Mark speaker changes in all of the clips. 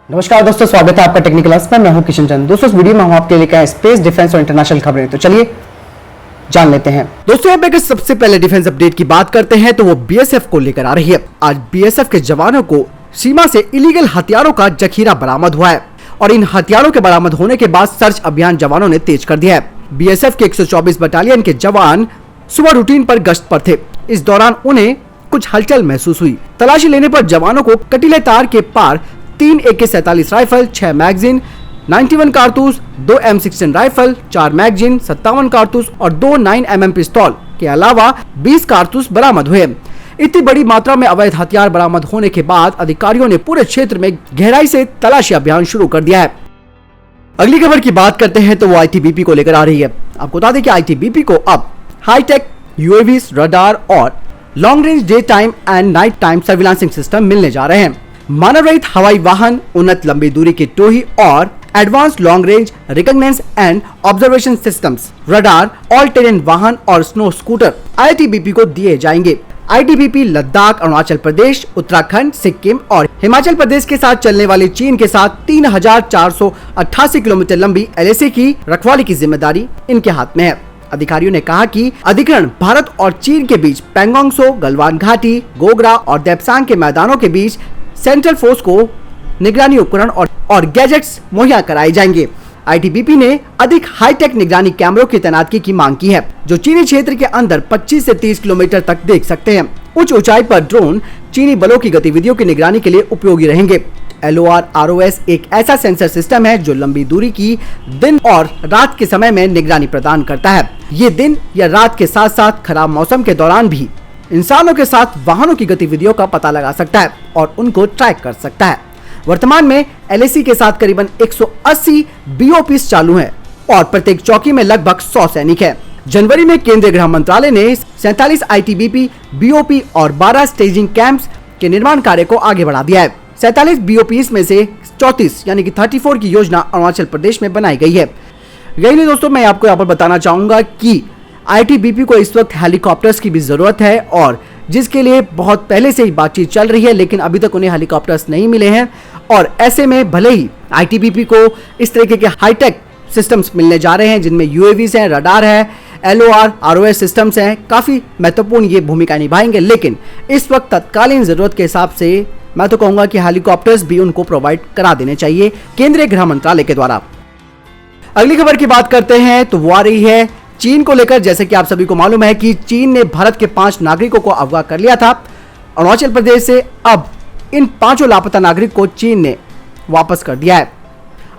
Speaker 1: नमस्कार दोस्तों, स्वागत है आपका टेक्निकल क्लास में। मैं हूं किशन चंद। दोस्तों, इस वीडियो में हम आपके लिए क्या स्पेस, डिफेंस और इंटरनेशनल खबरें, तो चलिए जान लेते हैं। दोस्तों, यहाँ पे अगर सबसे पहले डिफेंस अपडेट की बात करते हैं तो वो बीएसएफ को लेकर आ रही है। आज बीएसएफ के जवानों को सीमा से इलीगल हथियारों का जखीरा बरामद हुआ है और इन हथियारों के बरामद होने के बाद सर्च अभियान जवानों ने तेज कर दिया है। बीएसएफ के 124 बटालियन के जवान सुबह रूटीन पर गश्त पर थे। इस दौरान उन्हें कुछ हलचल महसूस हुई। तलाशी लेने पर जवानों को कटीले तार के पार 3 AK-47 राइफल, 6 मैगजीन, 91 कारतूस, 2 M16 राइफल, 4 मैगजीन, 57 कारतूस और 2 9mm पिस्तौल के अलावा 20 कारतूस बरामद हुए। इतनी बड़ी मात्रा में अवैध हथियार बरामद होने के बाद अधिकारियों ने पूरे क्षेत्र में गहराई से तलाशी अभियान शुरू कर दिया है। अगली खबर की बात करते हैं तो वो ITBP को लेकर आ रही है। आपको बता दें कि ITBP को अब हाईटेक UAVs, रडार और long range day time and night time surveillancing system मिलने जा रहे हैं। मानव रहित हवाई वाहन, उन्नत लंबी दूरी की टोही और advance long range reconnaissance and observation systems, radar, all terrain वाहन और स्नो स्कूटर ITBP को दिए जाएंगे। ITBP लद्दाख, अरुणाचल प्रदेश, उत्तराखंड, सिक्किम और हिमाचल प्रदेश के साथ चलने वाली चीन के साथ 3488 किलोमीटर लंबी LAC की रखवाली की जिम्मेदारी इनके हाथ में है। अधिकारियों ने कहा कि अधिग्रहण भारत और चीन के बीच पैंगोंग त्सो, गलवान घाटी, गोगरा और देप्सांग के मैदानों के बीच सेंट्रल फोर्स को निगरानी उपकरण और गैजेट्स मुहैया कराए जाएंगे। ITBP ने अधिक हाईटेक निगरानी कैमरों की तैनाती की मांग की है, जो चीनी क्षेत्र के अंदर 25 से 30 किलोमीटर तक देख सकते हैं। उच्च ऊंचाई पर ड्रोन चीनी बलों की गतिविधियों की निगरानी के लिए उपयोगी रहेंगे। LOR-ROS एक ऐसा सेंसर सिस्टम है जो लंबी दूरी की दिन और रात के समय में निगरानी प्रदान करता है। ये दिन या रात के साथ साथ खराब मौसम के दौरान भी इंसानों के साथ वाहनों की गतिविधियों का पता लगा सकता है और उनको ट्रैक कर सकता है। वर्तमान में LAC के साथ करीबन 180 BOPs चालू हैं और प्रत्येक चौकी में लगभग 100 सैनिक हैं। जनवरी में केंद्रीय गृह मंत्रालय ने 47 ITBP BOP और 12 स्टेजिंग कैंप्स के निर्माण कार्य को आगे बढ़ा दिया है। 47 BOPs में से 34 यानी कि 34 की योजना अरुणाचल प्रदेश में बनाई गई है। यही नहीं दोस्तों, मैं आपको यहाँ पर बताना चाहूंगा कि ITBP को इस वक्त हेलीकॉप्टर्स की भी जरूरत है और जिसके लिए बहुत पहले से ही बातचीत चल रही है, लेकिन अभी तक उन्हें हेलीकॉप्टर्स नहीं मिले हैं। और ऐसे में भले ही ITBP को इस तरीके के हाईटेक सिस्टम्स मिलने जा रहे हैं जिनमें UAVs हैं, रडार है, LOR-ROS सिस्टम्स हैं, काफी महत्वपूर्ण ये भूमिका निभाएंगे, लेकिन इस वक्त तत्कालीन जरूरत के हिसाब से मैं तो कहूंगा कि हेलीकॉप्टर्स भी उनको प्रोवाइड करा देने चाहिए केंद्रीय गृह मंत्रालय के द्वारा। अगली खबर की बात करते हैं तो वो आ रही है चीन को लेकर। जैसे कि आप सभी को मालूम है कि चीन ने भारत के 5 नागरिकों को अगवा कर लिया था अरुणाचल प्रदेश से। अब इन 5 लापता नागरिक को चीन ने वापस कर दिया है।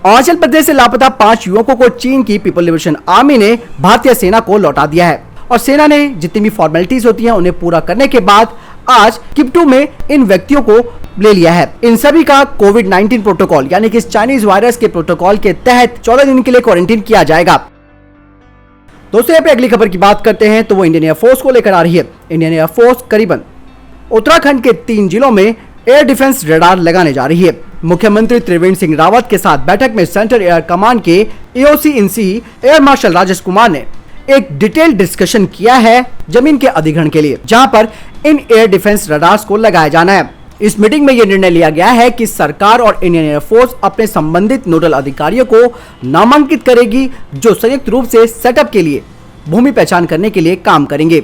Speaker 1: अरुणाचल प्रदेश से लापता 5 युवकों को चीन की पीपल लिबरेशन आर्मी ने भारतीय सेना को लौटा दिया है और सेना ने जितनी भी फॉर्मेलिटीज होती हैं उन्हें पूरा करने के बाद आज किप्टू में इन व्यक्तियों को ले लिया है। इन सभी का कोविड-19 प्रोटोकॉल यानी कि चाइनीज वायरस के प्रोटोकॉल के तहत 14 दिन के लिए क्वारंटीन किया जाएगा। दोस्तों, यहाँ पे अगली खबर की बात करते हैं तो वो इंडियन एयरफोर्स को लेकर आ रही है। इंडियन एयरफोर्स करीबन उत्तराखंड के 3 जिलों में एयर डिफेंस रडार लगाने जा रही है। मुख्यमंत्री त्रिवेंद्र सिंह रावत के साथ बैठक में सेंट्रल एयर कमांड के AOC इन सी एयर मार्शल राजेश कुमार ने एक डिटेल डिस्कशन किया है जमीन के अधिग्रहण के लिए, जहां पर इन एयर डिफेंस रडार्स को लगाया जाना है। इस मीटिंग में यह निर्णय लिया गया है कि सरकार और इंडियन एयरफोर्स अपने संबंधित नोडल अधिकारियों को नामांकित करेगी जो संयुक्त रूप से सेटअप के लिए भूमि पहचान करने के लिए काम करेंगे।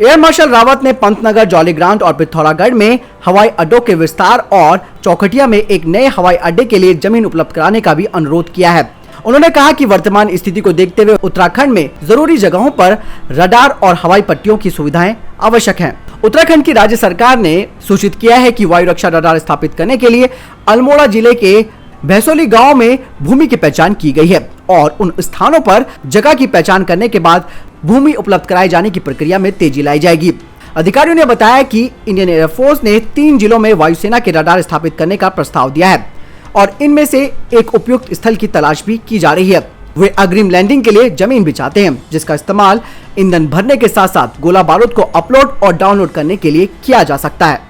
Speaker 1: एयर मार्शल रावत ने पंतनगर, जौलीग्रांट और पिथौरागढ़ में हवाई अड्डों के विस्तार और चौखटिया में एक नए हवाई अड्डे के लिए जमीन उपलब्ध कराने का भी अनुरोध किया है। उन्होंने कहा कि वर्तमान स्थिति को देखते हुए उत्तराखंड में जरूरी जगहों पर रडार और हवाई पट्टियों की सुविधाएं आवश्यक हैं। उत्तराखंड की राज्य सरकार ने सूचित किया है कि वायु रक्षा रडार स्थापित करने के लिए अल्मोड़ा जिले के भैसोली गांव में भूमि की पहचान की गई है और उन स्थानों पर जगह की पहचान करने के बाद भूमि उपलब्ध कराए जाने की प्रक्रिया में तेजी लाई जाएगी। अधिकारियों ने बताया कि इंडियन एयरफोर्स ने 3 जिलों में वायुसेना के रडार स्थापित करने का प्रस्ताव दिया है और इनमें से एक उपयुक्त स्थल की तलाश भी की जा रही है। वे अग्रिम लैंडिंग के लिए जमीन भी चाहते हैं जिसका इस्तेमाल ईंधन भरने के साथ साथ गोला बारूद को अपलोड और डाउनलोड करने के लिए किया जा सकता है।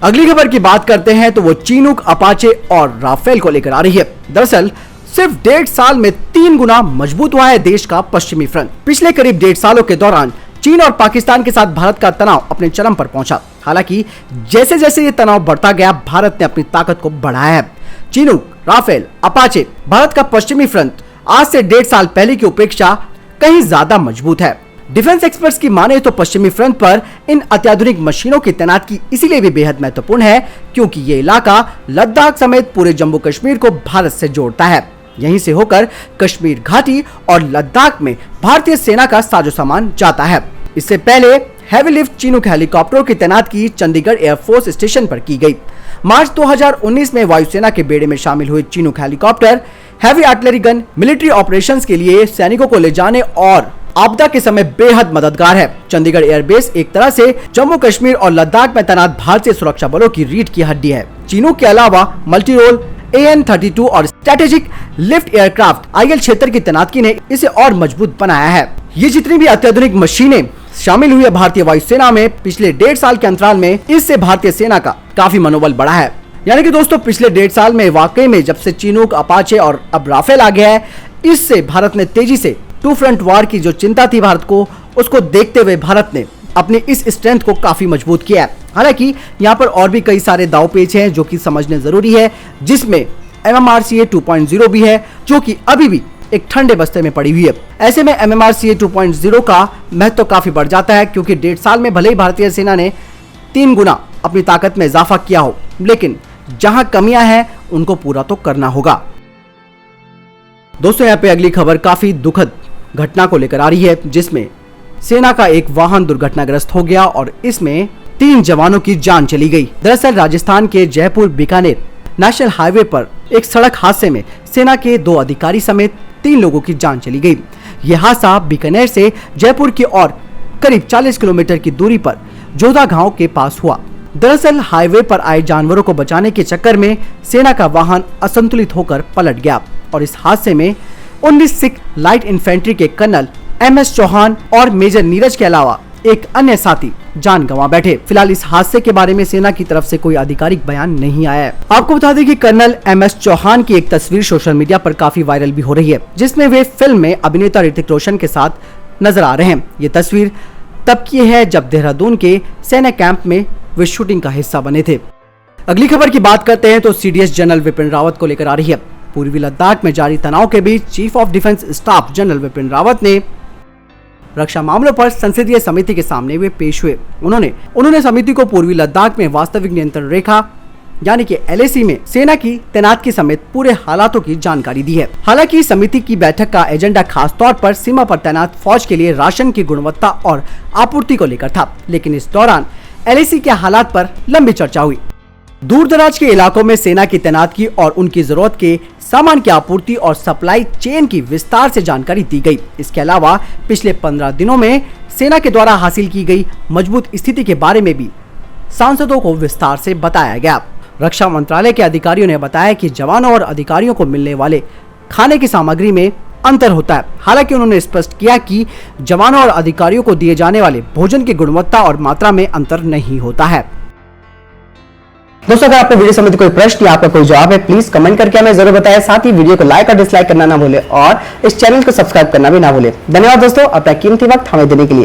Speaker 1: अगली खबर की बात करते हैं तो वो चीनूक, अपाचे और राफेल को लेकर आ रही है। दरअसल सिर्फ 1.5 साल में 3 गुना मजबूत हुआ है देश का पश्चिमी फ्रंट। पिछले करीब 1.5 सालों के दौरान चीन और पाकिस्तान के साथ भारत का तनाव अपने चरम पर पहुंचा। हालांकि जैसे जैसे ये तनाव बढ़ता गया, भारत ने अपनी ताकत को बढ़ाया है। चिनूक, राफेल, अपाचे, भारत का पश्चिमी फ्रंट आज से 1.5 साल पहले की अपेक्षा कहीं ज्यादा मजबूत है। डिफेंस एक्सपर्ट्स की माने तो पश्चिमी फ्रंट पर इन अत्याधुनिक मशीनों की तैनाती इसीलिए भी बेहद महत्वपूर्ण है क्योंकि ये इलाका लद्दाख समेत पूरे जम्मू कश्मीर को भारत से जोड़ता है। यहीं से होकर कश्मीर घाटी और लद्दाख में भारतीय सेना का साजो सामान जाता है। इससे पहले हैवी लिफ्ट चिनूक हेलीकॉप्टरों की तैनाती चंडीगढ़ एयरफोर्स स्टेशन पर की गई। मार्च 2019 में वायुसेना के बेड़े में शामिल हुए Chinook helicopter heavy artillery gun military operations के लिए सैनिकों को ले जाने और आपदा के समय बेहद मददगार है। चंडीगढ़ एयरबेस एक तरह से जम्मू कश्मीर और लद्दाख में तैनात भारतीय सुरक्षा बलों की रीढ़ की हड्डी है। चिनूक के अलावा मल्टी रोल AN-32 और स्ट्रेटेजिक लिफ्ट एयरक्राफ्ट IL क्षेत्र की तैनाती ने इसे और मजबूत बनाया है। ये जितनी भी अत्याधुनिक मशीनें शामिल हुई है भारतीय वायुसेना में पिछले 1.5 साल के अंतराल में, इससे भारतीय सेना का काफी मनोबल बढ़ा है। यानी कि दोस्तों पिछले 1.5 साल में वाकई में जब से चिनूक, अपाचे और अब राफेल आ गया है, इससे भारत ने तेजी से टू फ्रंट वार की जो चिंता थी भारत को, उसको देखते हुए भारत ने अपनी इस स्ट्रेंथ को काफी मजबूत किया है। हालांकि यहाँ पर और भी कई सारे दाव पेच हैं जो कि समझने जरूरी है, जिसमें MMRCA 2.0 भी है जो कि अभी भी एक ठंडे बस्ते में पड़ी हुई है। ऐसे में MMRCA 2.0 का महत्व काफी बढ़ जाता है क्योंकि 1.5 साल में भले ही भारतीय सेना ने 3 गुना अपनी ताकत में इजाफा किया हो, लेकिन जहां कमियां हैं उनको पूरा तो करना होगा। दोस्तों यहाँ पे अगली खबर काफी दुखद घटना को लेकर आ रही है, जिसमें सेना का एक वाहन दुर्घटनाग्रस्त हो गया और इसमें 3 जवानों की जान चली गई। दरअसल राजस्थान के जयपुर बीकानेर नेशनल हाईवे पर एक सड़क हादसे में सेना के 2 अधिकारी समेत 3 लोगों की जान चली गई। यह हादसा बीकानेर से जयपुर की ओर करीब 40 किलोमीटर की दूरी पर जोधा गांव के पास हुआ। दरअसल हाईवे पर आए जानवरों को बचाने के चक्कर में सेना का वाहन असंतुलित होकर पलट गया और इस हादसे में 19 सिख लाइट इन्फेंट्री के कर्नल MS चौहान और मेजर नीरज के अलावा एक अन्य साथी जान गंवा बैठे। फिलहाल इस हादसे के बारे में सेना की तरफ से कोई आधिकारिक बयान नहीं आया है। आपको बता दें कि कर्नल MS चौहान की एक तस्वीर सोशल मीडिया पर काफी वायरल भी हो रही है, जिसमें वे फिल्म में अभिनेता ऋतिक रोशन के साथ नजर आ रहे हैं। ये तस्वीर तब की है जब देहरादून के सेना कैंप में वे शूटिंग का हिस्सा बने थे। अगली खबर की बात करते हैं तो CDS जनरल विपिन रावत को लेकर आ रही है। पूर्वी लद्दाख में जारी तनाव के बीच chief of defence staff general Vipin Rawat ने रक्षा मामलों पर संसदीय समिति के सामने वे पेश हुए। उन्होंने समिति को पूर्वी लद्दाख में वास्तविक नियंत्रण रेखा यानी कि LAC में सेना की तैनाती समेत पूरे हालातों की जानकारी दी है। हालांकि समिति की बैठक का एजेंडा खास तौर पर सीमा पर तैनात फौज के लिए राशन की गुणवत्ता और आपूर्ति को लेकर था, लेकिन इस दौरान LAC के हालात पर लंबी चर्चा हुई। दूर दराज के इलाकों में सेना की तैनाती और उनकी जरूरत के सामान की आपूर्ति और सप्लाई चेन की विस्तार से जानकारी दी गई। इसके अलावा पिछले 15 दिनों में सेना के द्वारा हासिल की गई मजबूत स्थिति के बारे में भी सांसदों को विस्तार से बताया गया। रक्षा मंत्रालय के अधिकारियों ने बताया कि जवानों और अधिकारियों को मिलने वाले खाने की सामग्री में अंतर होता है। हालांकि उन्होंने स्पष्ट किया कि जवानों और अधिकारियों को दिए जाने वाले भोजन की गुणवत्ता और मात्रा में अंतर नहीं होता है।
Speaker 2: दोस्तों अगर आपको वीडियो संबंधी कोई प्रश्न या आपका कोई जवाब है, प्लीज कमेंट करके हमें जरूर बताएं। साथ ही वीडियो को लाइक और डिसलाइक करना ना भूलें और इस चैनल को सब्सक्राइब करना भी ना भूलें। धन्यवाद दोस्तों अपना कीमती वक्त हमें देने के लिए।